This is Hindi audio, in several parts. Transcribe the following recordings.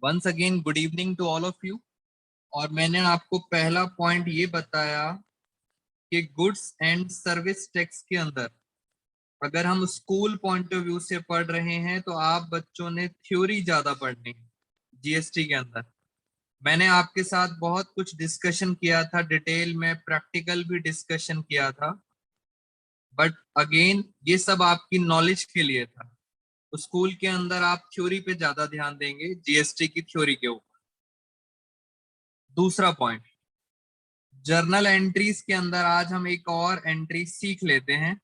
Once again good evening to all of you. और मैंने आपको पहला पॉइंट ये बताया कि गुड्स एंड सर्विस टैक्स के अंदर अगर हम स्कूल पॉइंट ऑफ व्यू से पढ़ रहे हैं तो आप बच्चों ने थ्योरी ज्यादा पढ़नी है। जीएसटी के अंदर मैंने आपके साथ बहुत कुछ डिस्कशन किया था, डिटेल में प्रैक्टिकल भी डिस्कशन किया था, बट अगेन ये सब आपकी नॉलेज के लिए था। तो स्कूल के अंदर आप थ्योरी पे ज्यादा ध्यान देंगे, जीएसटी की थ्योरी के ऊपर। दूसरा पॉइंट, जर्नल एंट्रीज के अंदर आज हम एक और एंट्री सीख लेते हैं,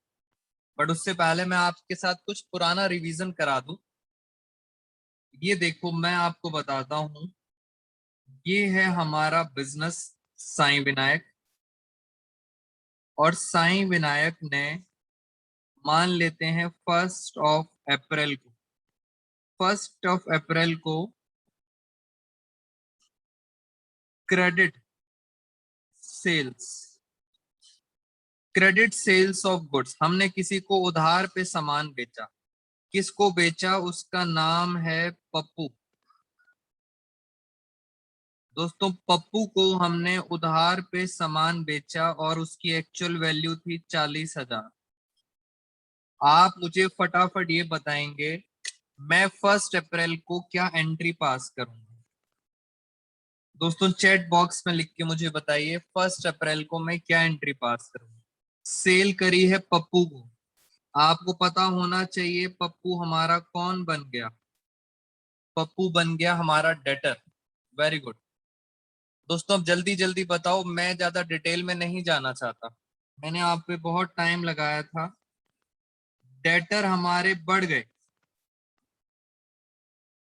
बट उससे पहले मैं आपके साथ कुछ पुराना रिवीजन करा दूं। ये देखो, मैं आपको बताता हूं, ये है हमारा बिजनेस साईं विनायक। और साईं विनायक ने, मान लेते हैं 1 अप्रैल को, 1 अप्रैल को credit sales, credit sales of goods, हमने किसी को उधार पे सामान बेचा। किसको बेचा? उसका नाम है पप्पू। दोस्तों, पप्पू को हमने उधार पे सामान बेचा और उसकी एक्चुअल वैल्यू थी 40,000। आप मुझे फटाफट ये बताएंगे, मैं 1 अप्रैल को क्या एंट्री पास करूंगा? दोस्तों चैट बॉक्स में लिख के मुझे बताइए, 1 अप्रैल को मैं क्या एंट्री पास करूंगा? सेल करी है पप्पू को। आपको पता होना चाहिए पप्पू हमारा कौन बन गया। पप्पू बन गया हमारा डेटर। Very good. दोस्तों अब जल्दी जल्दी बताओ, मैं ज्यादा डिटेल में नहीं जाना चाहता, मैंने आप पे बहुत टाइम लगाया था। डेटर हमारे बढ़ गए,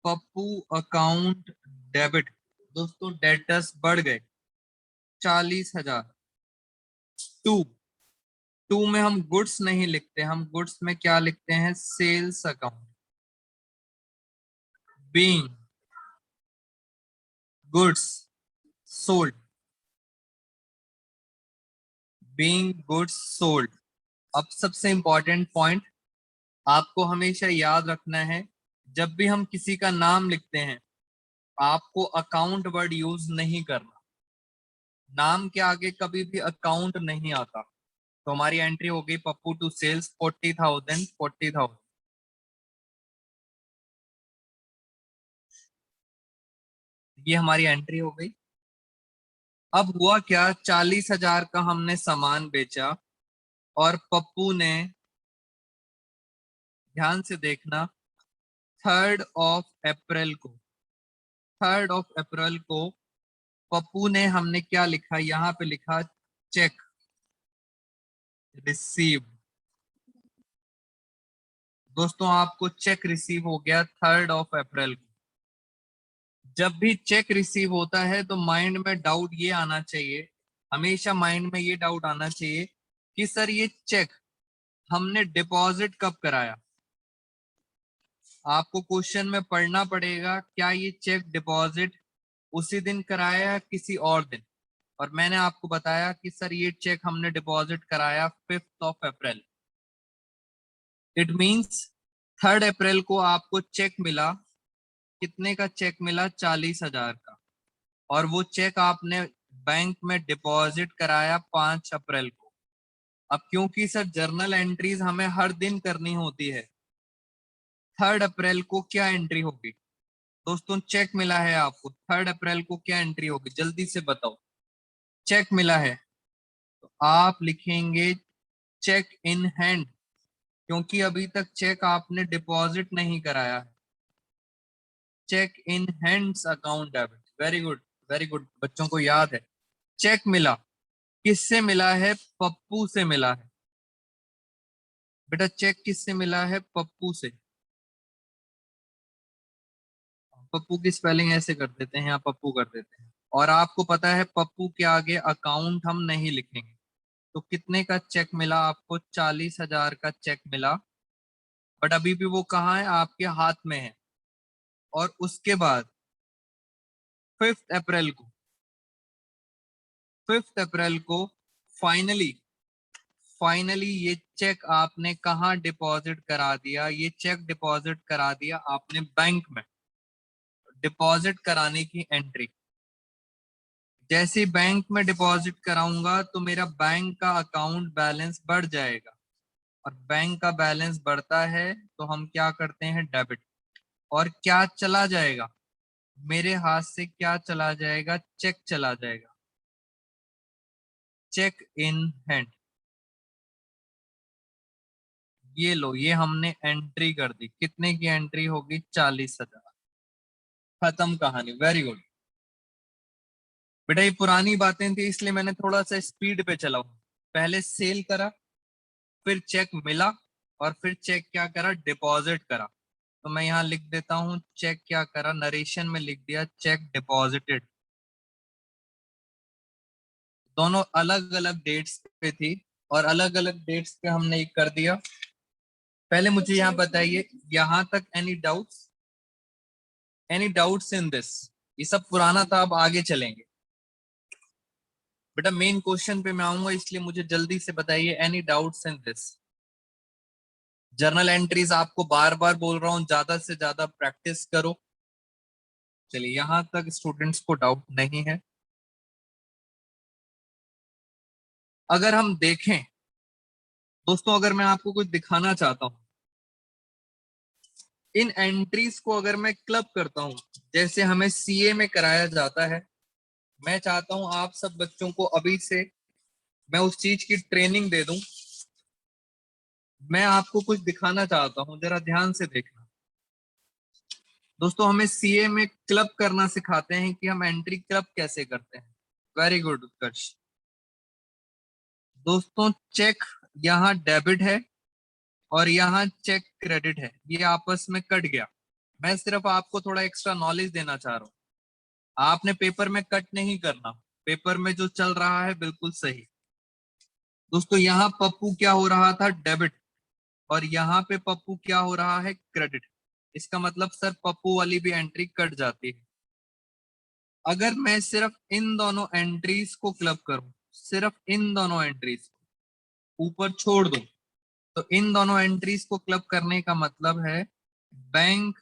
पप्पू अकाउंट डेबिट। दोस्तों डेटर्स बढ़ गए 40,000। टू, टू में हम गुड्स नहीं लिखते, हम गुड्स में क्या लिखते हैं? Sales account. Being goods sold, being goods sold. अब सबसे इंपॉर्टेंट पॉइंट आपको हमेशा याद रखना है, जब भी हम किसी का नाम लिखते हैं आपको अकाउंट वर्ड यूज नहीं करना। नाम के आगे कभी भी अकाउंट नहीं आता। तो हमारी एंट्री हो गई पप्पू टू सेल्स 40,000, 40,000। ये हमारी एंट्री हो गई। अब हुआ क्या, 40,000 का हमने सामान बेचा और पप्पू ने, ध्यान से देखना, 3 अप्रैल को, 3 अप्रैल को पप्पू ने, हमने क्या लिखा यहाँ पे? लिखा चेक रिसीव। दोस्तों आपको चेक रिसीव हो गया 3 अप्रैल को। जब भी चेक रिसीव होता है तो माइंड में डाउट ये आना चाहिए, हमेशा माइंड में ये डाउट आना चाहिए कि सर ये चेक हमने डिपॉजिट कब कराया? आपको क्वेश्चन में पढ़ना पड़ेगा, क्या ये चेक डिपॉजिट उसी दिन कराया या किसी और दिन? और मैंने आपको बताया कि सर ये चेक हमने डिपॉजिट कराया 5 अप्रैल। इट मींस 3 अप्रैल को आपको चेक मिला। कितने का चेक मिला? 40,000 का। और वो चेक आपने बैंक में डिपॉजिट कराया 5 अप्रैल को। अब क्योंकि सर जर्नल एंट्रीज हमें हर दिन करनी होती है, 3 अप्रैल को क्या एंट्री होगी? दोस्तों चेक मिला है आपको, 3 अप्रैल को क्या एंट्री होगी? जल्दी से बताओ। चेक मिला है तो आप लिखेंगे चेक इन हैंड, क्योंकि अभी तक चेक आपने डिपॉजिट नहीं कराया है। Cheque in hands account debit. Very good, very good, बच्चों को याद है। चेक मिला, किससे मिला है? पप्पू से मिला है। बेटा चेक किससे मिला है? पप्पू से। पप्पू की स्पेलिंग ऐसे कर देते हैं या पप्पू कर देते हैं। और आपको पता है पप्पू के आगे अकाउंट हम नहीं लिखेंगे। तो कितने का चेक मिला आपको? 40,000 का चेक मिला। बट अभी भी वो कहाँ है? आपके हाथ में है। और उसके बाद 5 अप्रैल को, 5 अप्रैल को फाइनली, फाइनली ये चेक आपने कहाँ डिपॉजिट करा दिया? ये चेक डिपॉजिट करा दिया आपने बैंक में। डिपॉजिट कराने की एंट्री। जैसे बैंक में डिपॉजिट कराऊंगा तो मेरा बैंक का अकाउंट बैलेंस बढ़ जाएगा, और बैंक का बैलेंस बढ़ता है तो हम क्या करते हैं, डेबिट। और क्या चला जाएगा, मेरे हाथ से क्या चला जाएगा, चेक चला जाएगा, चेक इन हैंड। ये लो, ये हमने एंट्री कर दी। कितने की एंट्री होगी, 40,000। खत्म कहानी। वेरी गुड बेटा, ये पुरानी बातें थी इसलिए मैंने थोड़ा सा स्पीड पे चला हूं। पहले सेल करा, फिर चेक मिला, और फिर चेक क्या करा, डिपॉजिट करा। तो मैं यहाँ लिख देता हूँ, चेक क्या करा, नरेशन में लिख दिया चेक डिपॉजिटेड। दोनों अलग अलग डेट्स पे थी, और अलग अलग डेट्स पे हमने ये कर दिया। पहले मुझे यहाँ बताइए, यहाँ तक any doubts, any doubts in this? ये सब पुराना था, अब आगे चलेंगे। बेटा मेन क्वेश्चन पे मैं आऊंगा, इसलिए मुझे जल्दी से बताइए, any doubts in this? Journal entries आपको बार बार बोल रहा हूं, ज्यादा से ज्यादा प्रैक्टिस करो। चलिए, यहां तक स्टूडेंट्स को डाउट नहीं है। अगर हम देखें दोस्तों, अगर मैं आपको कुछ दिखाना चाहता हूं, इन एंट्रीज को अगर मैं क्लब करता हूं, जैसे हमें सीए में कराया जाता है, मैं चाहता हूं आप सब बच्चों को अभी से मैं उस चीज की ट्रेनिंग दे दूं। मैं आपको कुछ दिखाना चाहता हूं, जरा ध्यान से देखना। दोस्तों, हमें सीए में क्लब करना सिखाते हैं कि हम एंट्री क्लब कैसे करते हैं। वेरी गुड उत्कर्ष। दोस्तों, चेक यहाँ डेबिट है और यहाँ चेक क्रेडिट है, ये आपस में कट गया। मैं सिर्फ आपको थोड़ा एक्स्ट्रा नॉलेज देना चाह रहा हूँ, आपने पेपर में कट नहीं करना। पेपर में जो चल रहा है बिल्कुल सही। दोस्तों, यहाँ पप्पू क्या हो रहा था, डेबिट, और यहाँ पे पप्पू क्या हो रहा है, क्रेडिट। इसका मतलब सर पप्पू वाली भी एंट्री कट जाती है। अगर मैं सिर्फ इन दोनों एंट्रीज को क्लब करूं, सिर्फ इन दोनों एंट्रीज को ऊपर छोड़ दूं, तो इन दोनों एंट्रीज को क्लब करने का मतलब है बैंक,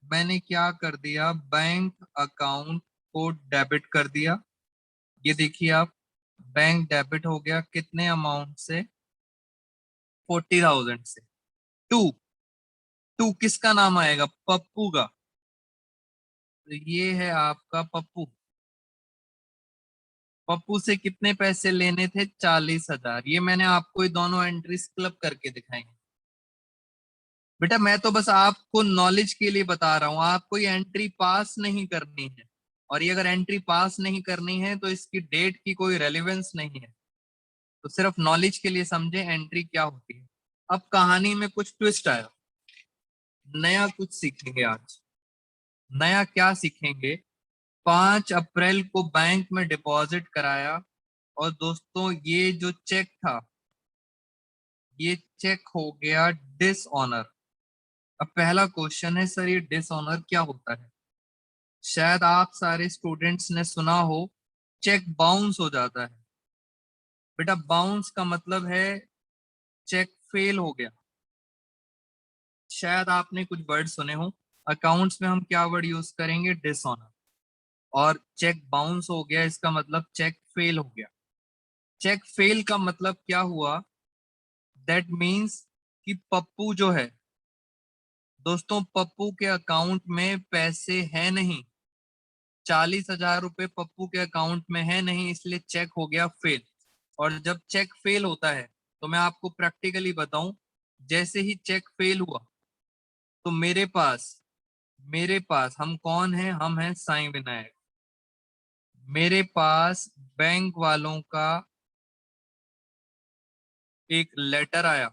मैंने क्या कर दिया, बैंक अकाउंट को डेबिट कर दिया। ये देखिए आप, बैंक डेबिट हो गया, कितने अमाउंट से, 40,000 से। टू, टू किसका नाम आएगा, पप्पू का। तो ये है आपका पप्पू। पप्पू से कितने पैसे लेने थे, 40,000। ये मैंने आपको ये दोनों एंट्रीज क्लब करके दिखाई। बेटा मैं तो बस आपको नॉलेज के लिए बता रहा हूं, आपको ये एंट्री पास नहीं करनी है। और ये अगर एंट्री पास नहीं करनी है तो इसकी डेट की कोई रेलेवेंस नहीं है। तो सिर्फ नॉलेज के लिए समझे एंट्री क्या होती है। अब कहानी में कुछ ट्विस्ट आया, नया कुछ सीखेंगे आज। नया क्या सीखेंगे, 5 अप्रैल को बैंक में डिपॉजिट कराया, और दोस्तों ये जो चेक था, ये चेक हो गया डिसऑनर। अब पहला क्वेश्चन है, सर ये डिसऑनर क्या होता है? शायद आप सारे स्टूडेंट्स ने सुना हो, चेक बाउंस हो जाता है। बेटा बाउंस का मतलब है चेक फेल हो गया। शायद आपने कुछ वर्ड सुने हो, अकाउंट्स में हम क्या वर्ड यूज करेंगे, डिसऑनर। और चेक बाउंस हो गया, इसका मतलब चेक फेल हो गया। चेक फेल का मतलब क्या हुआ, दैट मीन्स कि पप्पू जो है, दोस्तों पप्पू के अकाउंट में पैसे हैं नहीं, 40,000 रुपए पप्पू के अकाउंट में है नहीं, इसलिए चेक हो गया फेल। और जब चेक फेल होता है तो मैं आपको प्रैक्टिकली बताऊं, जैसे ही चेक फेल हुआ तो मेरे पास हम कौन हैं, हम हैं साईं विनायक। मेरे पास बैंक वालों का एक लेटर आया,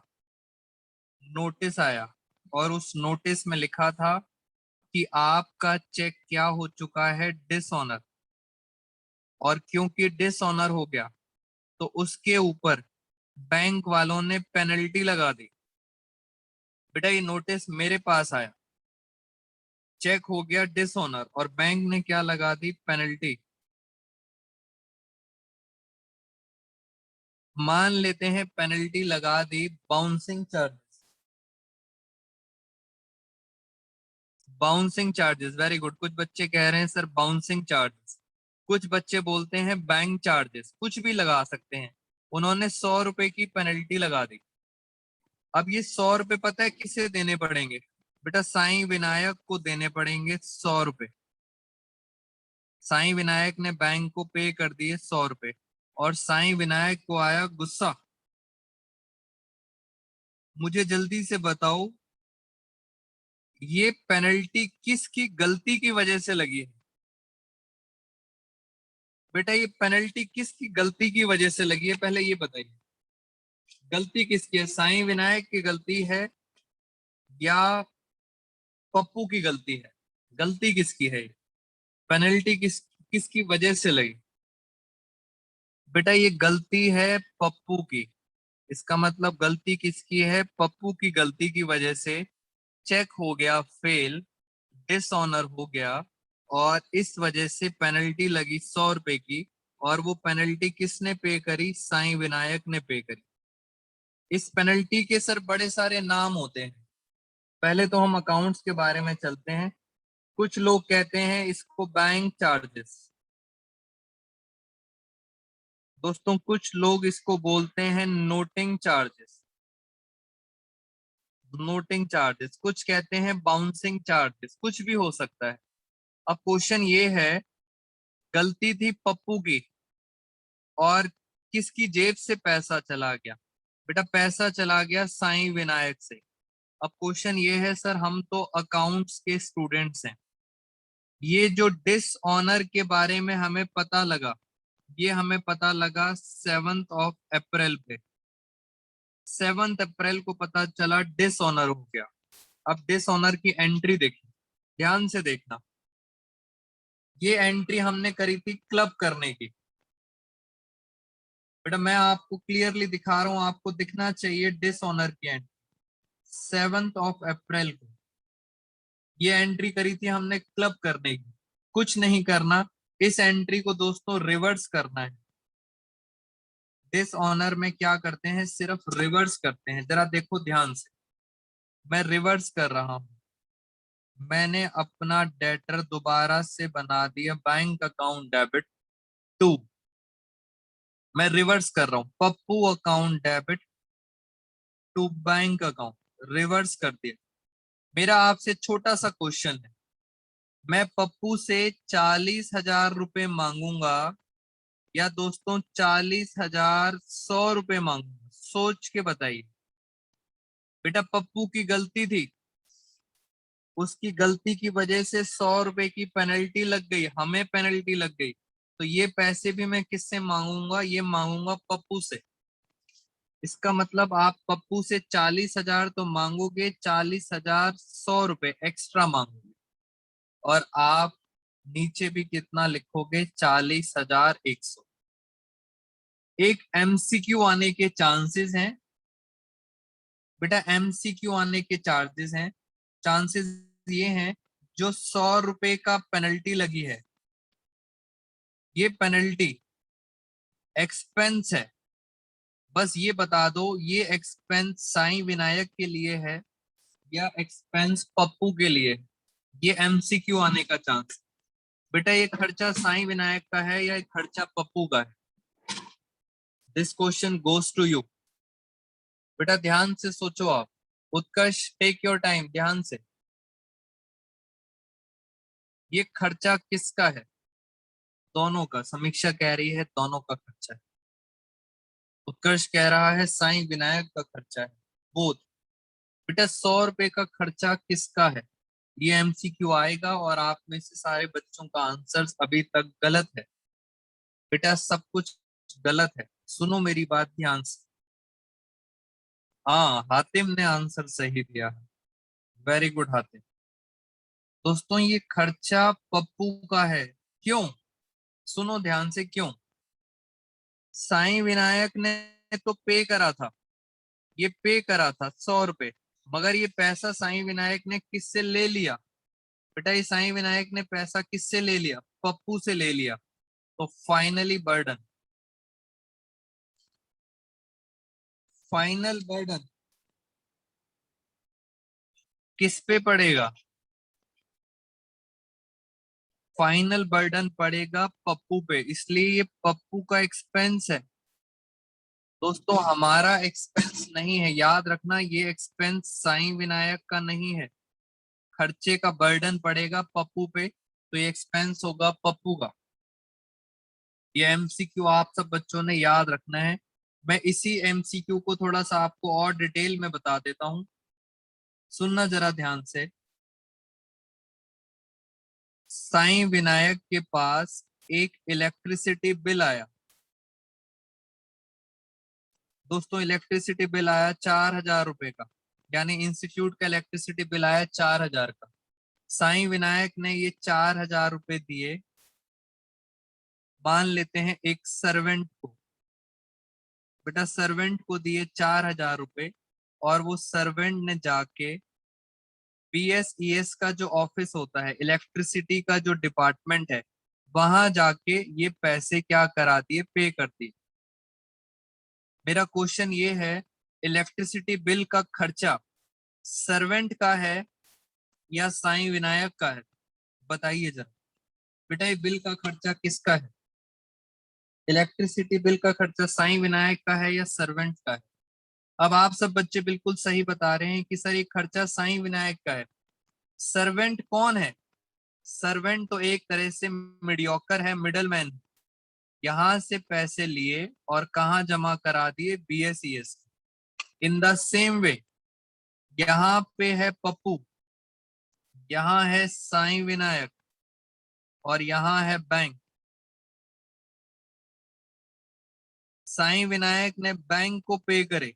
नोटिस आया, और उस नोटिस में लिखा था कि आपका चेक क्या हो चुका है, डिसऑनर। और क्योंकि डिसऑनर हो गया तो उसके ऊपर बैंक वालों ने पेनल्टी लगा दी। बेटा ये नोटिस मेरे पास आया, चेक हो गया डिसऑनर, और बैंक ने क्या लगा दी, पेनल्टी। मान लेते हैं पेनल्टी लगा दी, bouncing charge. Bouncing charges, very good. कुछ बच्चे कह रहे हैं सर बाउंसिंग चार्जेस, कुछ बच्चे बोलते हैं बैंक चार्जेस, कुछ भी लगा सकते हैं। उन्होंने 100 रुपए की पेनल्टी लगा दी। अब ये 100 रुपए पता है किसे देने पड़ेंगे? बेटा साईं विनायक को देने पड़ेंगे 100 रुपए। साईं विनायक ने बैंक को पे कर दिए 100 रुपए, और साईं विनायक को आया गुस्सा। मुझे जल्दी से बताओ ये पेनल्टी किसकी गलती की वजह से लगी है? बेटा ये पेनल्टी किसकी गलती की वजह से लगी है, पहले ये बताइए। गलती किसकी है? साईं विनायक की गलती है या पप्पू की गलती है? गलती किसकी है? पेनल्टी किसकी वजह से लगी? बेटा ये गलती है पप्पू की। इसका मतलब गलती किसकी है? पप्पू की गलती की वजह से चेक हो गया फेल, डिसऑनर हो गया, और इस वजह से पेनल्टी लगी 100 रुपए की। और वो पेनल्टी किसने पे करी? साईं विनायक ने पे करी। इस पेनल्टी के सर बड़े सारे नाम होते हैं। पहले तो हम अकाउंट्स के बारे में चलते हैं। कुछ लोग कहते हैं इसको बैंक चार्जेस। दोस्तों कुछ लोग इसको बोलते हैं नोटिंग चार्जेस, नोटिंग चार्जेस। कुछ कहते हैं बाउंसिंग चार्जेस, कुछ भी हो सकता है। अब क्वेश्चन ये है, गलती थी पप्पू की, और किसकी जेब से पैसा चला गया? बेटा पैसा चला गया साईं विनायक से। अब क्वेश्चन ये है सर, हम तो अकाउंट्स के स्टूडेंट्स हैं, ये जो डिसऑनर के बारे में हमें पता लगा, ये हमें पता लगा 7 अप्रैल पे। 7 अप्रैल को पता चला डिसऑनर हो गया। अब डिसऑनर की एंट्री देखिए, ध्यान से देखना। ये एंट्री हमने करी थी क्लब करने की। बेटा मैं आपको क्लियरली दिखा रहा हूं, आपको दिखना चाहिए डिसऑनर की एंट्री 7 अप्रैल को। ये एंट्री करी थी हमने क्लब करने की। कुछ नहीं करना, इस एंट्री को दोस्तों रिवर्स करना है। डिसऑनर में क्या करते हैं? सिर्फ रिवर्स करते हैं। जरा देखो ध्यान से, मैं रिवर्स कर रहा हूं। मैंने अपना डेटर दोबारा से बना दिया बैंक अकाउंट डेबिट टू। मैं रिवर्स कर रहा हूं, Pappu account debit to bank account, reverse कर दिया। मेरा आपसे छोटा सा क्वेश्चन है, मैं पप्पू से 40,000 रुपए मांगूंगा या दोस्तों 40,100 रुपए मांगूंगा? सोच के बताइए। बेटा पप्पू की गलती थी, उसकी गलती की वजह से 100 रुपए की पेनल्टी लग गई, हमें पेनल्टी लग गई। तो ये पैसे भी मैं किससे मांगूंगा? ये मांगूंगा पप्पू से। इसका मतलब आप पप्पू से 40,000 तो मांगोगे, 40,100 रुपए एक्स्ट्रा मांगोगे, और आप नीचे भी कितना लिखोगे? 40,100। एक एमसीक्यू आने के चांसेस हैं। बेटा एमसीक्यू आने के चार्जेस हैं, चांसेस ये हैं, जो 100 रुपए का पेनल्टी लगी है, ये पेनल्टी एक्सपेंस है। बस ये बता दो ये एक्सपेंस साईं विनायक के लिए है या एक्सपेंस पप्पू के लिए? ये एमसीक्यू आने का चांस। बेटा ये खर्चा साईं विनायक का है या खर्चा पप्पू का है? This question goes to you. बेटा ध्यान से सोचो आप। उत्कर्ष टेक योर टाइम, ध्यान से। ये खर्चा किसका है? दोनों का। समीक्षा कह रही है दोनों का खर्चा है। उत्कर्ष कह रहा है साईं विनायक का खर्चा है। बोथ। बेटा 100 रुपए का खर्चा किसका है? ये एमसीक्यू आएगा, और आप में से सारे बच्चों का आंसर अभी तक गलत है। बेटा सब कुछ गलत है, सुनो मेरी बात ध्यान से। हाँ हातिम ने आंसर सही दिया है, वेरी गुड हातिम। दोस्तों ये खर्चा पप्पू का है। क्यों? सुनो ध्यान से, क्यों? साईं विनायक ने तो पे करा था, ये पे करा था 100 रुपए, मगर ये पैसा साईं विनायक ने किससे ले लिया? बेटा ये साईं विनायक ने पैसा किससे ले लिया? पप्पू से ले लिया। तो फाइनली बर्डन, फाइनल बर्डन किस पे पड़ेगा? फाइनल बर्डन पड़ेगा पप्पू पे, इसलिए ये पप्पू का एक्सपेंस है। दोस्तों हमारा एक्सपेंस नहीं है, याद रखना, ये एक्सपेंस साईं विनायक का नहीं है। खर्चे का बर्डन पड़ेगा पप्पू पे, तो ये एक्सपेंस होगा पप्पू का। ये एमसीक्यू आप सब बच्चों ने याद रखना है। मैं इसी एमसीक्यू को थोड़ा सा आपको और डिटेल में बता देता हूं, सुनना जरा ध्यान से। साईं विनायक के पास एक इलेक्ट्रिसिटी बिल आया। दोस्तों इलेक्ट्रिसिटी बिल आया 4,000 रुपए का, यानी इंस्टीट्यूट का इलेक्ट्रिसिटी बिल आया 4,000 का। साईं विनायक ने ये 4,000 रुपए दिए, मान लेते हैं एक सर्वेंट को। बेटा सर्वेंट को दिए 4,000 रुपए, और वो सर्वेंट ने जाके बीएसईएस का जो ऑफिस होता है, इलेक्ट्रिसिटी का जो डिपार्टमेंट है, वहां जाके ये पैसे क्या करा दिए, पे कर दिए। मेरा क्वेश्चन ये है, इलेक्ट्रिसिटी बिल का खर्चा सर्वेंट का है या साईं विनायक का है? बताइए जरा। बेटा ये बिल का खर्चा किसका है? इलेक्ट्रिसिटी बिल का खर्चा साईं विनायक का है या सर्वेंट का है? अब आप सब बच्चे बिल्कुल सही बता रहे हैं कि सर ये खर्चा साईं विनायक का है। सर्वेंट कौन है? सर्वेंट तो एक तरह से मीडियोकर है, मिडलमैन। यहां से पैसे लिए और कहा जमा करा दिए, BSES. In the same way यहाँ पे है पप्पू, यहाँ है साईं विनायक, और यहाँ है बैंक। साईं विनायक ने बैंक को पे करे,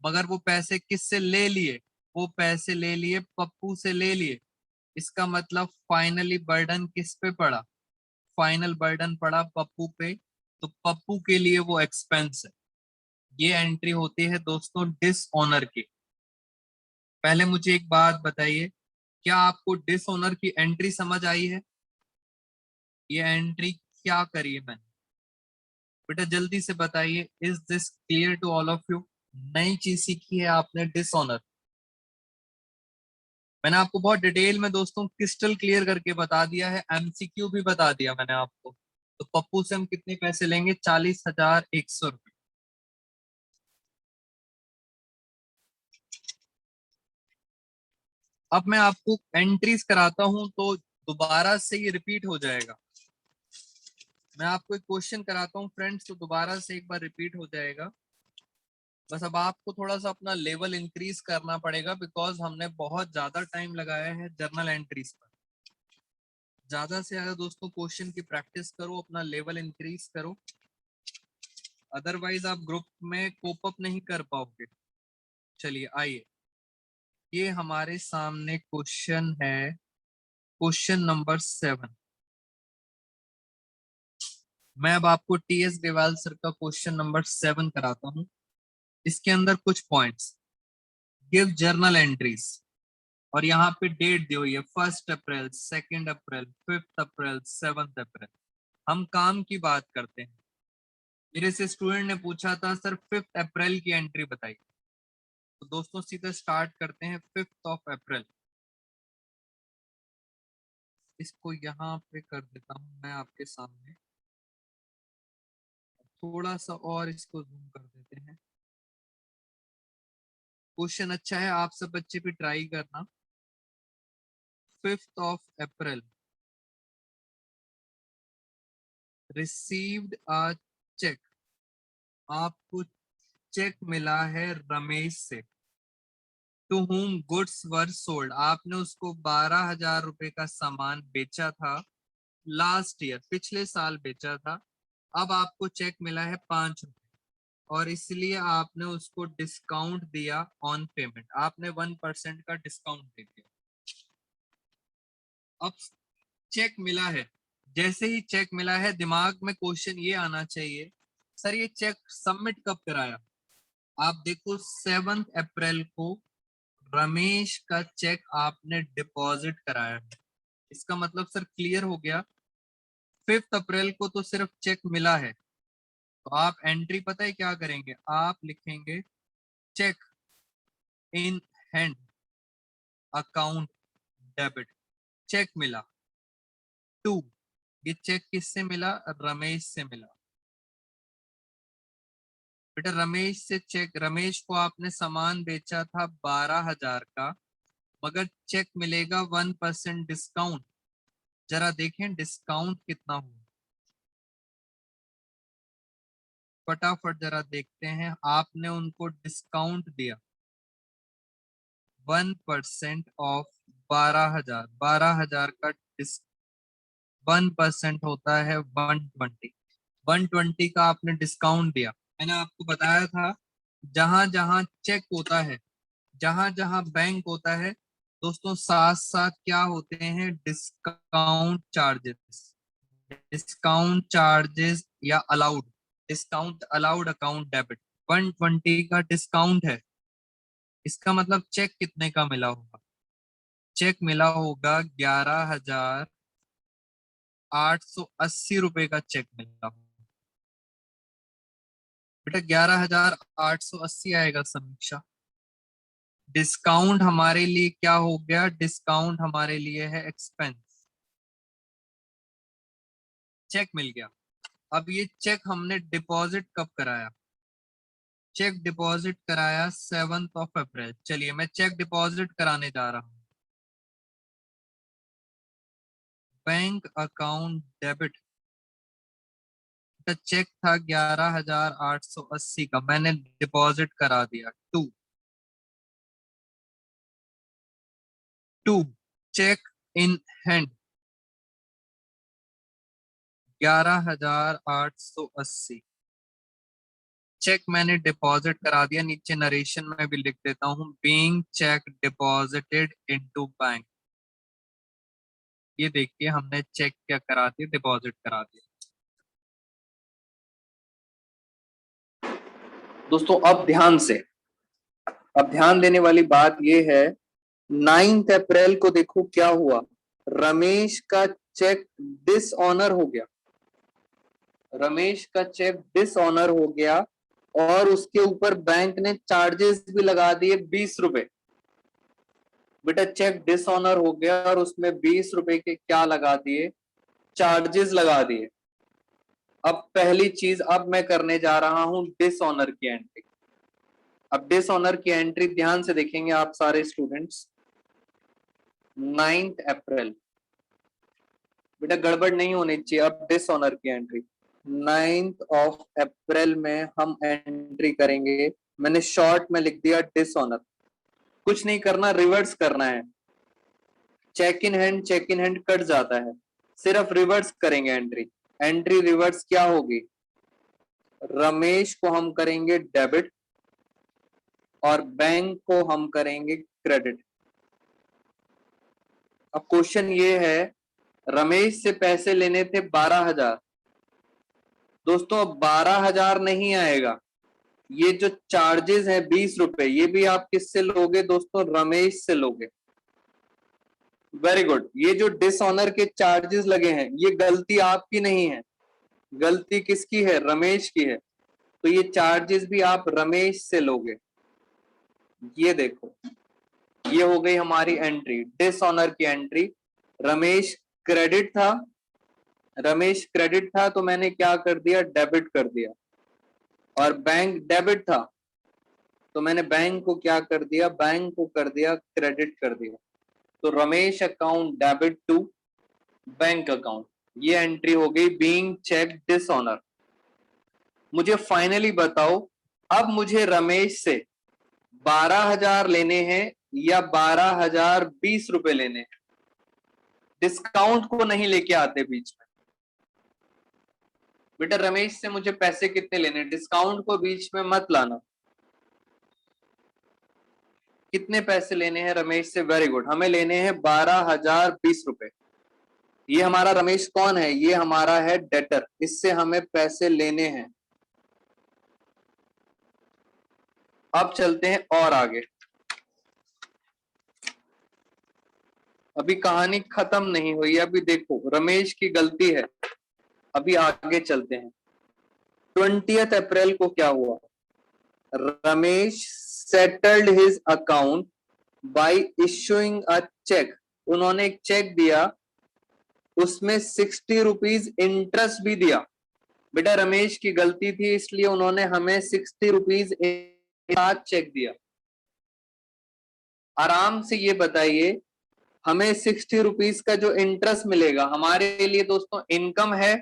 मगर वो पैसे किससे ले लिए? वो पैसे ले लिए पप्पू से ले लिए। इसका मतलब फाइनली बर्डन किस पे पड़ा? फाइनल बर्डन पड़ा पप्पू पे, तो पप्पू के लिए वो एक्सपेंस है। ये एंट्री होती है दोस्तों डिसऑनर की। पहले मुझे एक बात बताइए, क्या आपको डिसऑनर की एंट्री समझ आई है? ये एंट्री क्या करी है मैंने? बेटा जल्दी से बताइए, is this clear to all of you? नई चीज सीखी है आपने, डिसऑनर। मैंने आपको बहुत डिटेल में दोस्तों क्रिस्टल क्लियर करके बता दिया है, एमसीक्यू भी बता दिया मैंने आपको। तो पप्पू से हम कितने पैसे लेंगे? 40,100 रुपये। अब मैं आपको एंट्रीज कराता हूं तो दोबारा से ये रिपीट हो जाएगा। मैं आपको एक क्वेश्चन कराता हूं फ्रेंड्स, तो दोबारा से एक बार रिपीट हो जाएगा। बस अब आपको थोड़ा सा अपना लेवल इंक्रीज करना पड़ेगा, बिकॉज हमने बहुत ज्यादा टाइम लगाया है जर्नल एंट्रीज पर। ज्यादा से ज्यादा दोस्तों क्वेश्चन की प्रैक्टिस करो, अपना लेवल इंक्रीज करो, अदरवाइज आप ग्रुप में कोप अप नहीं कर पाओगे। चलिए आइए, ये हमारे सामने क्वेश्चन है, क्वेश्चन नंबर 7। मैं अब आपको टीएस देवाल सर का क्वेश्चन नंबर 7 कराता हूं। इसके अंदर कुछ पॉइंट्स, गिव जर्नल एंट्रीज, और यहाँ पे डेट दी हुई है 1 अप्रैल, 2 अप्रैल, 5 अप्रैल, 7 अप्रैल। हम काम की बात करते हैं। मेरे से स्टूडेंट ने पूछा था सर 5 अप्रैल की एंट्री बताइए। तो दोस्तों सीधा स्टार्ट करते हैं 5 अप्रैल। इसको यहाँ पे कर देता हूँ मैं आपके सामने, थोड़ा सा और इसको जूम कर देते हैं। क्वेश्चन अच्छा है, आप सब बच्चे भी ट्राई करना। 5 अप्रैल, रिसीव्ड अ चेक। आपको चेक मिला है रमेश से, to whom goods were sold. आपने उसको 12,000 रुपए का सामान बेचा था लास्ट ईयर, पिछले साल बेचा था। अब आपको चेक मिला है 5 रुपए, और इसलिए आपने उसको डिस्काउंट दिया ऑन पेमेंट। आपने 1% का डिस्काउंट दे दिया। अब चेक मिला है, जैसे ही चेक मिला है दिमाग में क्वेश्चन ये आना चाहिए, सर ये चेक सबमिट कब कराया? आप देखो 7 अप्रैल को रमेश का चेक आपने डिपॉजिट कराया है। इसका मतलब सर क्लियर हो गया, 5 अप्रैल को तो सिर्फ चेक मिला है। तो आप एंट्री पता है क्या करेंगे? आप लिखेंगे cheque in hand, account debit. Cheque मिला, 2, ये चेक किससे मिला? रमेश से मिला। बेटा रमेश से चेक, रमेश को आपने सामान बेचा था 12,000 का, मगर चेक मिलेगा 1% डिस्काउंट। जरा देखें डिस्काउंट कितना हुआ, फटाफट जरा देखते हैं। आपने उनको डिस्काउंट दिया 1% ऑफ 12,000, 12,000 का 1% होता है 120, 120 का आपने डिस्काउंट दिया। मैंने आपको बताया था जहां जहां चेक होता है, जहां जहां बैंक होता है दोस्तों, साथ साथ क्या होते हैं? डिस्काउंट चार्जेस, डिस्काउंट चार्जेस या allowed, discount allowed account debit. 120 का डिस्काउंट है, इसका मतलब चेक कितने का मिला होगा? चेक मिला होगा 11,880 रुपए का चेक मिला होगा। बेटा 11,880 आएगा समीक्षा। डिस्काउंट हमारे लिए क्या हो गया? डिस्काउंट हमारे लिए है एक्सपेंस। चेक मिल गया। अब ये चेक हमने डिपॉजिट कब कराया? चेक डिपॉजिट कराया 7 अप्रैल। चलिए मैं चेक डिपॉजिट कराने जा रहा हूं। बैंक अकाउंट डेबिट, चेक था 11,880 का, मैंने डिपॉजिट करा दिया। To cheque in hand 11,880, cheque मैंने डिपॉजिट करा दिया। नीचे नरेशन में भी लिख देता हूं, being cheque deposited into bank. ये देखिए हमने चेक क्या करा दिया? डिपॉजिट करा दिया। दोस्तों अब ध्यान से, अब ध्यान देने वाली बात यह है, 9 अप्रैल को देखो क्या हुआ, रमेश का चेक डिसऑनर हो गया। रमेश का चेक डिसऑनर हो गया और उसके ऊपर बैंक ने चार्जेस भी लगा दिए 20 रुपए। बेटा चेक डिसऑनर हो गया और उसमें 20 रुपए के क्या लगा दिए? चार्जेस लगा दिए। अब पहली चीज अब मैं करने जा रहा हूं डिसऑनर की एंट्री। अब डिसऑनर की एंट्री ध्यान से देखेंगे आप सारे स्टूडेंट्स। 9 अप्रैल, बेटा गड़बड़ नहीं होनी चाहिए। अब डिसऑनर की एंट्री 9 अप्रैल में हम एंट्री करेंगे। मैंने शॉर्ट में लिख दिया डिसऑनर। कुछ नहीं करना, रिवर्स करना है। चेक इन हैंड कट जाता है, सिर्फ रिवर्स करेंगे एंट्री। एंट्री रिवर्स क्या होगी? रमेश को हम करेंगे डेबिट और बैंक को हम करेंगे क्रेडिट। अब क्वेश्चन ये है, रमेश से पैसे लेने थे 12,000। दोस्तों अब 12,000 नहीं आएगा, ये जो चार्जेस है 20 रुपए, ये भी आप किससे लोगे दोस्तों? रमेश से लोगे। Very good. ये जो डिसऑनर के चार्जेस लगे हैं, ये गलती आपकी नहीं है, गलती किसकी है? रमेश की है। तो ये चार्जेस भी आप रमेश से लोगे। ये देखो, ये हो गई हमारी एंट्री, डिसऑनर की एंट्री। रमेश क्रेडिट था, रमेश क्रेडिट था तो मैंने क्या कर दिया? डेबिट कर दिया। और बैंक डेबिट था तो मैंने बैंक को क्या कर दिया? बैंक को कर दिया क्रेडिट कर दिया। तो Ramesh account debit to bank account, ये एंट्री हो गई बीइंग चेक डिसऑनर। मुझे फाइनली बताओ, अब मुझे रमेश से 12,000 लेने हैं या 12,020 रुपए लेने हैं? डिस्काउंट को नहीं लेके आते बीच में। बेटा रमेश से मुझे पैसे कितने लेने? डिस्काउंट को बीच में मत लाना। कितने पैसे लेने हैं रमेश से? वेरी गुड, हमें लेने हैं 12,020 रुपए। ये हमारा रमेश कौन है? ये हमारा है डेटर, इससे हमें पैसे लेने हैं। अब चलते हैं और आगे, अभी कहानी खत्म नहीं हुई। अभी देखो रमेश की गलती है, अभी आगे चलते हैं। 20 अप्रैल को क्या हुआ? Ramesh settled his account by issuing a cheque. उन्होंने एक चेक दिया, उसमें 60 रुपीज इंटरेस्ट भी दिया। बेटा रमेश की गलती थी, इसलिए उन्होंने हमें 60 रुपीज चेक दिया। आराम से ये बताइए, हमें 60 रुपीज का जो इंटरेस्ट मिलेगा हमारे लिए दोस्तों इनकम है?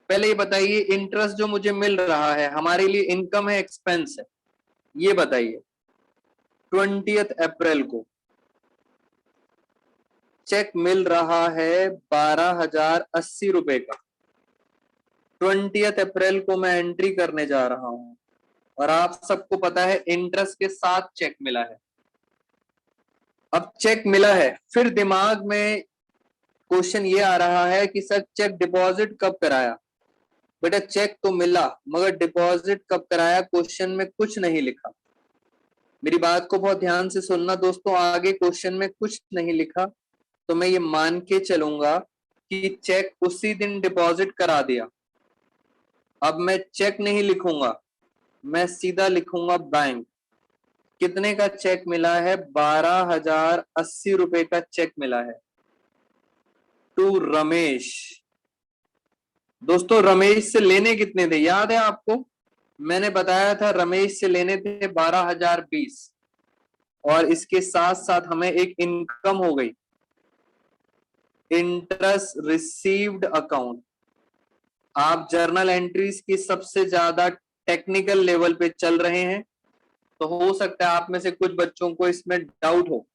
पहले ये बताइए, इंटरेस्ट जो मुझे मिल रहा है हमारे लिए इनकम है एक्सपेंस है? ये बताइए। 20 अप्रैल को चेक मिल रहा है 12,080 रुपए का। 20 अप्रैल को मैं एंट्री करने जा रहा हूं और आप सबको पता है इंटरेस्ट के साथ चेक मिला है। अब चेक मिला है, फिर दिमाग में क्वेश्चन ये आ रहा है कि सर चेक डिपॉजिट कब कराया? बेटा चेक तो मिला मगर डिपॉजिट कब कराया क्वेश्चन में कुछ नहीं लिखा। मेरी बात को बहुत ध्यान से सुनना दोस्तों, आगे क्वेश्चन में कुछ नहीं लिखा तो मैं ये मान के चलूंगा कि चेक उसी दिन डिपॉजिट करा दिया। अब मैं चेक नहीं लिखूंगा, मैं सीधा लिखूंगा बैंक। कितने का चेक मिला है? 12,080 रुपए का चेक मिला है टू रमेश। दोस्तों रमेश से लेने कितने थे याद है आपको? मैंने बताया था रमेश से लेने थे 12,020 और इसके साथ साथ हमें एक इनकम हो गई, इंटरेस्ट रिसीव्ड अकाउंट। आप जर्नल एंट्रीज की सबसे ज्यादा टेक्निकल लेवल पे चल रहे हैं तो हो सकता है आप में से कुछ बच्चों को इसमें डाउट हो।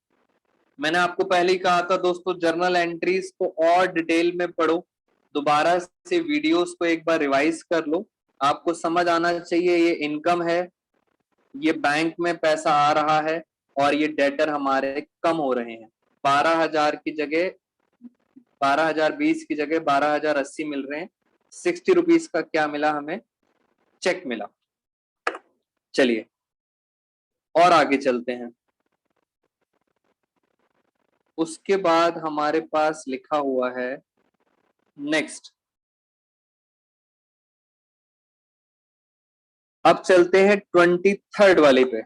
मैंने आपको पहले ही कहा था दोस्तों, जर्नल एंट्रीज को और डिटेल में पढ़ो, दोबारा से वीडियोस को एक बार रिवाइज कर लो। आपको समझ आना चाहिए ये इनकम है, ये बैंक में पैसा आ रहा है और ये डेटर हमारे कम हो रहे हैं। 12,000 की जगह 12,020 की जगह 12,080 मिल रहे हैं। 60 रुपीज का क्या मिला हमें? चेक मिला। चलिए और आगे चलते हैं। उसके बाद हमारे पास लिखा हुआ है नेक्स्ट। अब चलते हैं 23rd वाले पे।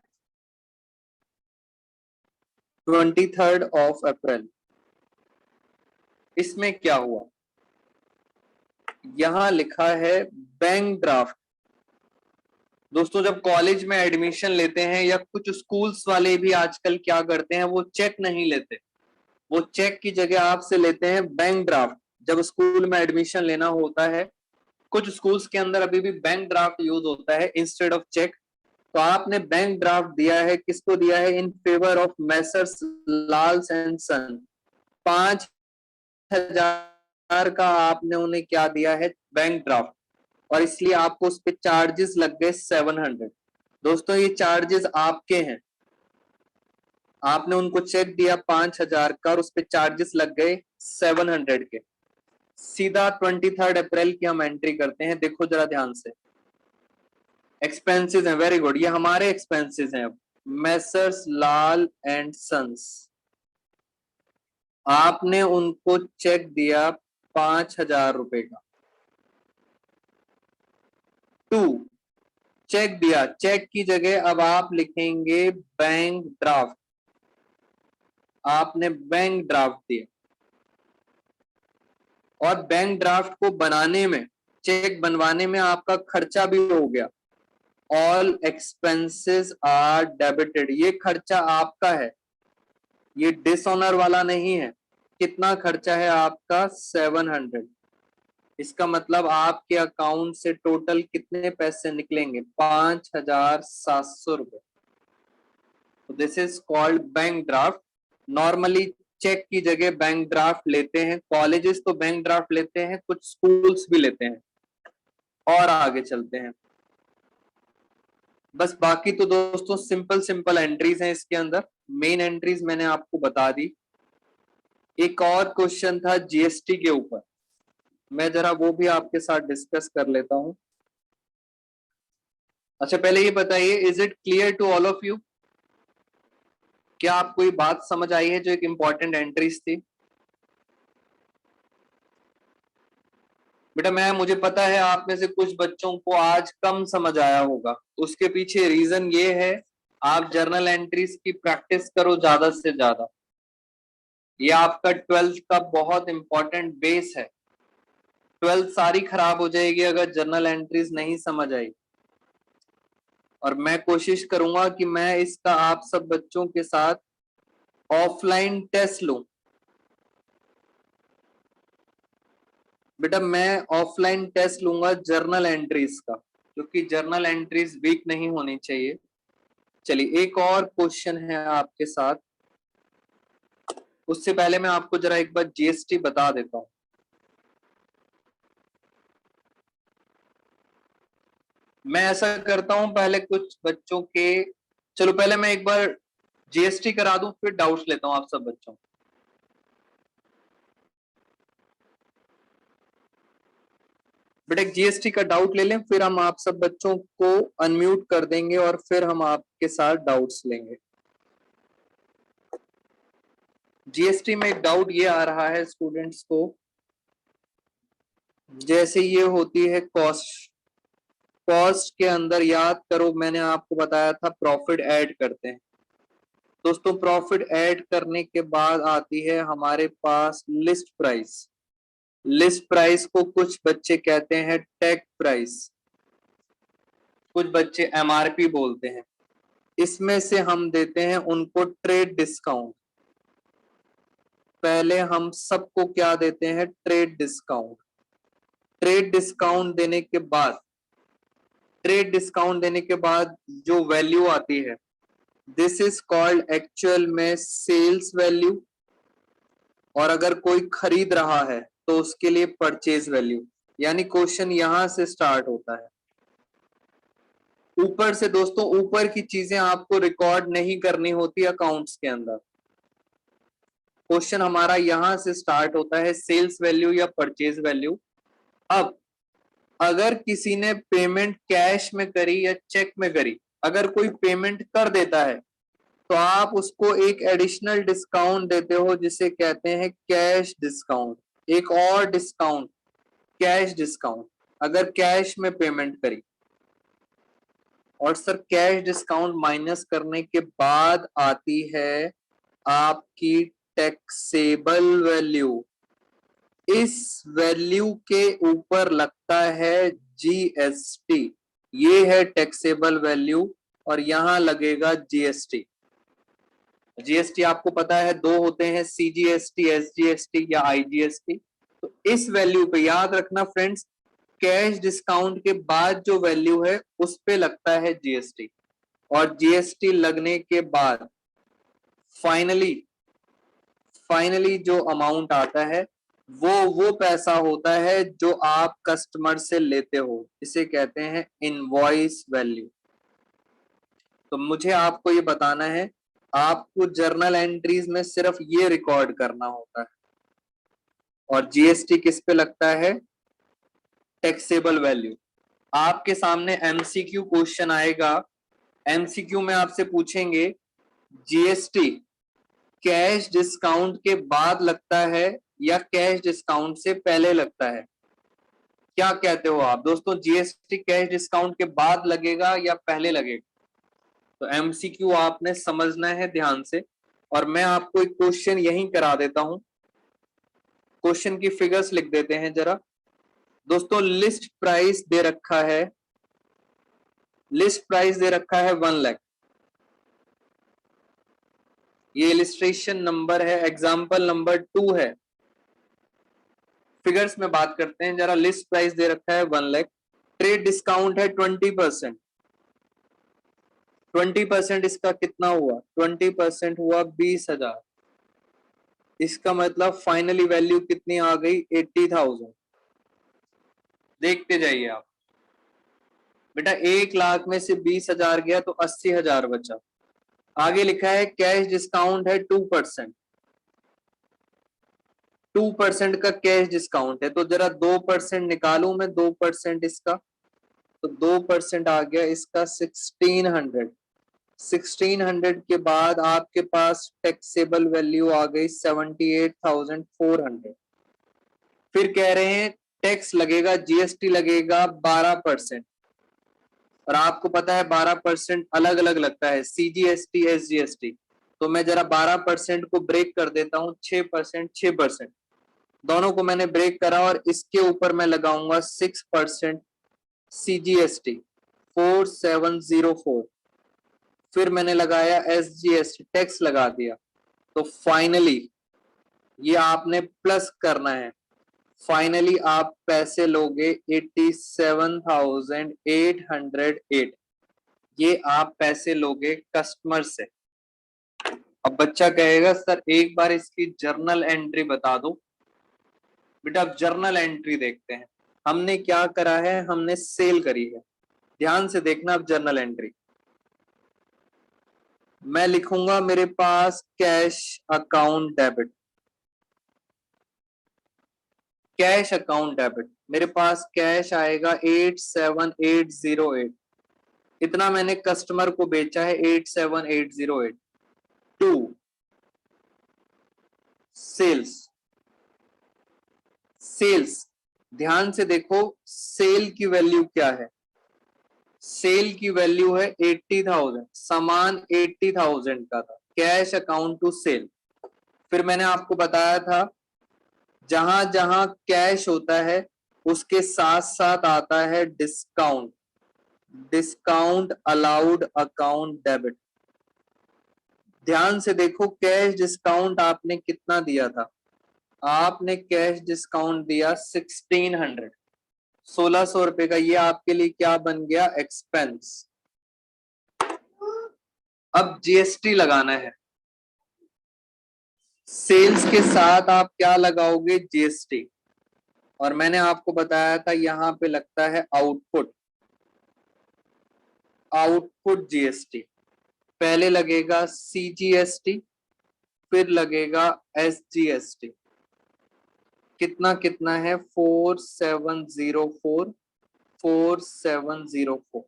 23rd ऑफ अप्रैल, इसमें क्या हुआ? यहां लिखा है बैंक ड्राफ्ट। दोस्तों जब कॉलेज में एडमिशन लेते हैं या कुछ स्कूल्स वाले भी आजकल क्या करते हैं, वो चेक नहीं लेते, वो चेक की जगह आपसे लेते हैं बैंक ड्राफ्ट। जब स्कूल में एडमिशन लेना होता है, कुछ स्कूल्स के अंदर अभी भी बैंक ड्राफ्ट यूज होता है इंस्टेड ऑफ चेक। तो आपने बैंक ड्राफ्ट दिया है, किसको दिया है? In favour of Messrs Lal's and son. 5,000 का आपने उन्हें क्या दिया है? Bank draft. और इसलिए आपको उस पर चार्जेस लग गए 700। दोस्तों ये चार्जेस आपके हैं, आपने उनको चेक दिया 5,000 का और उस पर चार्जेस लग गए 700 के। सीधा 23rd अप्रैल की हम एंट्री करते हैं। देखो जरा ध्यान से, एक्सपेंसेस हैं, वेरी गुड, ये हमारे एक्सपेंसेस हैं। मैसर्स लाल एंड सन्स, आपने उनको चेक दिया 5,000 रुपए का। टू, चेक दिया, चेक की जगह अब आप लिखेंगे बैंक ड्राफ्ट। आपने बैंक ड्राफ्ट दिया और बैंक ड्राफ्ट को बनाने में, चेक बनवाने में आपका खर्चा भी हो गया। ऑल एक्सपेंसेस आर डेबिटेड, ये खर्चा आपका है, ये डिसऑनर वाला नहीं है। कितना खर्चा है आपका? 700। इसका मतलब आपके अकाउंट से टोटल कितने पैसे निकलेंगे? 5,700 रुपए। This is called bank draft. Normally cheque की जगह बैंक ड्राफ्ट लेते हैं, कॉलेजेस तो बैंक ड्राफ्ट लेते हैं, कुछ स्कूल्स भी लेते हैं। और आगे चलते हैं। बस बाकी तो दोस्तों सिंपल सिंपल एंट्रीज हैं इसके अंदर, मेन एंट्रीज मैंने आपको बता दी। एक और क्वेश्चन था जीएसटी के ऊपर, मैं जरा वो भी आपके साथ डिस्कस कर लेता हूं। अच्छा पहले ये बताइए, is it clear to all of you? क्या आपको ये बात समझ आई है जो एक इंपॉर्टेंट एंट्रीज थी? बेटा मुझे पता है आप में से कुछ बच्चों को आज कम समझ आया होगा, उसके पीछे रीजन ये है, आप जर्नल एंट्रीज की प्रैक्टिस करो ज्यादा से ज्यादा। ये आपका 12th का बहुत इंपॉर्टेंट बेस है। 12th सारी खराब हो जाएगी अगर जर्नल एंट्रीज नहीं समझ आई। और मैं कोशिश करूंगा कि मैं इसका आप सब बच्चों के साथ ऑफलाइन टेस्ट लूं। बेटा मैं ऑफलाइन टेस्ट लूंगा जर्नल एंट्रीज का, क्योंकि जर्नल एंट्रीज वीक नहीं होनी चाहिए। चलिए एक और क्वेश्चन है आपके साथ, उससे पहले मैं आपको जरा एक बार जीएसटी बता देता हूं। मैं ऐसा करता हूं पहले कुछ बच्चों के, चलो पहले मैं एक बार जीएसटी करा दूं फिर डाउट्स लेता हूं आप सब बच्चों। बेटा जीएसटी का डाउट ले लें, फिर हम आप सब बच्चों को अनम्यूट कर देंगे और फिर हम आपके साथ डाउट्स लेंगे। जीएसटी में एक डाउट ये आ रहा है स्टूडेंट्स को, जैसे ये होती है कॉस्ट, कॉस्ट के अंदर याद करो मैंने आपको बताया था प्रॉफिट ऐड करते हैं। दोस्तों प्रॉफिट ऐड करने के बाद आती है हमारे पास लिस्ट प्राइस। लिस्ट प्राइस को कुछ बच्चे कहते हैं टैग प्राइस, कुछ बच्चे एमआरपी बोलते हैं। इसमें से हम देते हैं उनको ट्रेड डिस्काउंट। पहले हम सबको क्या देते हैं? Trade discount. ट्रेड डिस्काउंट देने के बाद, ट्रेड डिस्काउंट देने के बाद जो वैल्यू आती है, दिस इज कॉल्ड एक्चुअल में सेल्स वैल्यू। और अगर कोई खरीद रहा है तो उसके लिए परचेज वैल्यू। यानी क्वेश्चन यहां से स्टार्ट होता है। ऊपर से दोस्तों ऊपर की चीजें आपको रिकॉर्ड नहीं करनी होती अकाउंट्स के अंदर। क्वेश्चन हमारा यहां से स्टार्ट होता है, सेल्स वैल्यू या परचेज वैल्यू। अब अगर किसी ने पेमेंट कैश में करी या चेक में करी, अगर कोई पेमेंट कर देता है तो आप उसको एक एडिशनल डिस्काउंट देते हो जिसे कहते हैं कैश डिस्काउंट। एक और डिस्काउंट कैश डिस्काउंट, अगर कैश में पेमेंट करी। और सर कैश डिस्काउंट माइनस करने के बाद आती है आपकी टैक्सेबल वैल्यू। इस वैल्यू के ऊपर लगता है जीएसटी। ये है टैक्सेबल वैल्यू और यहां लगेगा जीएसटी। जीएसटी आपको पता है दो होते हैं, सीजीएसटी, एसजीएसटी या आईजीएसटी। तो इस वैल्यू पे याद रखना फ्रेंड्स, कैश डिस्काउंट के बाद जो वैल्यू है उस पे लगता है जीएसटी। और जीएसटी लगने के बाद फाइनली जो अमाउंट आता है वो पैसा होता है जो आप कस्टमर से लेते हो, इसे कहते हैं इनवॉइस वैल्यू। तो मुझे आपको ये बताना है, आपको जर्नल एंट्रीज में सिर्फ ये रिकॉर्ड करना होता है। और जीएसटी किस पे लगता है? Taxable value. आपके सामने एमसीक्यू क्वेश्चन आएगा, एमसीक्यू में आपसे पूछेंगे जीएसटी कैश डिस्काउंट के बाद लगता है या कैश डिस्काउंट से पहले लगता है? क्या कहते हो आप दोस्तों, जीएसटी कैश डिस्काउंट के बाद लगेगा या पहले लगेगा? तो एमसीक्यू आपने समझना है ध्यान से। और मैं आपको एक क्वेश्चन यहीं करा देता हूं, क्वेश्चन की फिगर्स लिख देते हैं जरा। दोस्तों लिस्ट प्राइस दे रखा है, लिस्ट प्राइस दे रखा है 1 लाख। ये इलिस्ट्रेशन नंबर है, एग्जाम्पल नंबर 2 है। फिगर्स में बात करते हैं जरा। लिस्ट प्राइस दे रखा है 1 लाख, ट्रेड डिस्काउंट है 20%। 20% इसका कितना हुआ? 20% हुआ 20,000। इसका मतलब फाइनली वैल्यू कितनी आ गई? 80,000। देखते जाइए आप बेटा, 1 लाख में से 20,000 गया तो 80,000 बचा। आगे लिखा है कैश डिस्काउंट है 2%। 2% का कैश डिस्काउंट है, तो जरा 2% निकालू मैं, 2% इसका, तो 2% आ गया इसका 1600। 1600 के बाद आपके पास टैक्सेबल वैल्यू आ गई 78,400। फिर कह रहे हैं टैक्स लगेगा, जीएसटी लगेगा 12%। और आपको पता है 12% अलग अलग लगता है, सीजीएसटी, एसजीएसटी। तो मैं जरा 12% को ब्रेक कर देता हूं, 6%, 6%। दोनों को मैंने ब्रेक करा और इसके ऊपर मैं लगाऊंगा 6% CGST 4704, फिर मैंने लगाया SGST टैक्स लगा दिया, तो फाइनली ये आपने प्लस करना है। फाइनली आप पैसे लोगे 87,808, ये आप पैसे लोगे कस्टमर से। अब बच्चा कहेगा सर एक बार इसकी जर्नल एंट्री बता दो। बेटा अब जर्नल एंट्री देखते हैं, हमने क्या करा है, हमने सेल करी है। ध्यान से देखना अब जर्नल एंट्री, मैं लिखूंगा मेरे पास cash account debit, cash account debit, मेरे पास कैश आएगा 87,808, इतना मैंने कस्टमर को बेचा है 87,808। टू सेल्स, सेल्स ध्यान से देखो सेल की वैल्यू क्या है, सेल की वैल्यू है 80,000, सामान 80,000 का था, कैश अकाउंट टू सेल। फिर मैंने आपको बताया था जहां जहां कैश होता है उसके साथ साथ आता है discount, discount allowed account debit. ध्यान से देखो कैश डिस्काउंट आपने कितना दिया था, आपने कैश डिस्काउंट दिया 1600, 1600 रुपए का, ये आपके लिए क्या बन गया, एक्सपेंस। अब जीएसटी लगाना है, सेल्स के साथ आप क्या लगाओगे, जीएसटी, और मैंने आपको बताया था यहां पे लगता है आउटपुट, आउटपुट जीएसटी, पहले लगेगा सीजीएसटी फिर लगेगा एसजीएसटी। कितना कितना है, 4704, 4704,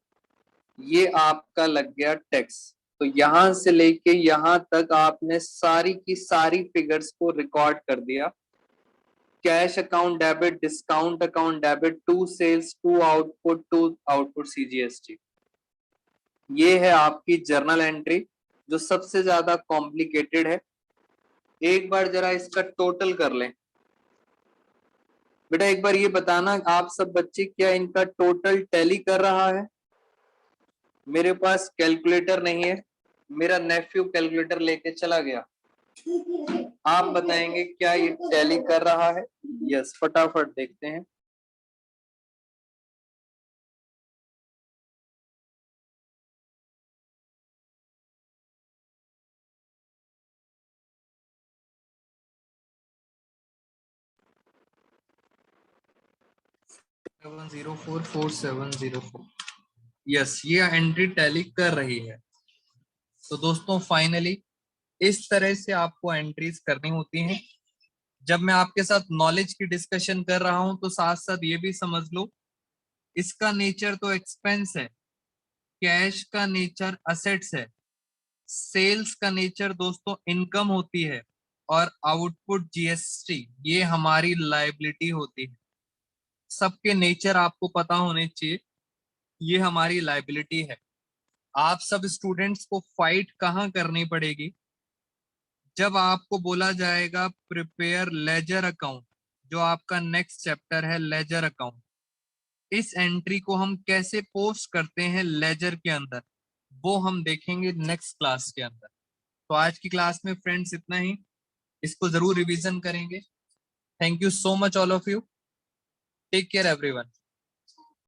ये आपका लग गया टैक्स। तो यहां से लेके यहां तक आपने सारी की सारी फिगर्स को रिकॉर्ड कर दिया, cash account debit, discount account debit, to sales, to output CGST. ये है आपकी जर्नल एंट्री जो सबसे ज्यादा कॉम्प्लिकेटेड है। एक बार जरा इसका टोटल कर लें। बेटा एक बार ये बताना आप सब बच्चे क्या इनका टोटल टैली कर रहा है? मेरे पास कैलकुलेटर नहीं है, मेरा नेफ्यू कैलकुलेटर लेके चला गया। आप बताएंगे क्या ये टैली कर रहा है? यस, फटाफट देखते हैं। यस, ये एंट्री टैली कर रही है। तो दोस्तों फाइनली इस तरह से आपको एंट्रीज करनी होती हैं। जब मैं आपके साथ नॉलेज की डिस्कशन कर रहा हूं तो साथ साथ ये भी समझ लो इसका नेचर तो एक्सपेंस है, कैश का नेचर असेट्स है, सेल्स का नेचर दोस्तों इनकम होती है, और आउटपुट जीएसटी ये हमारी लायबिलिटी होती है। सबके नेचर आपको पता होने चाहिए, ये हमारी लायबिलिटी है। आप सब स्टूडेंट्स को फाइट कहाँ करनी पड़ेगी, जब आपको बोला जाएगा प्रिपेयर लेजर अकाउंट, जो आपका नेक्स्ट चैप्टर है लेजर अकाउंट, इस एंट्री को हम कैसे पोस्ट करते हैं लेजर के अंदर, वो हम देखेंगे नेक्स्ट क्लास के अंदर। तो आज की क्लास में फ्रेंड्स इतना ही, इसको जरूर रिवीजन करेंगे। Thank you so much all of you, take care everyone.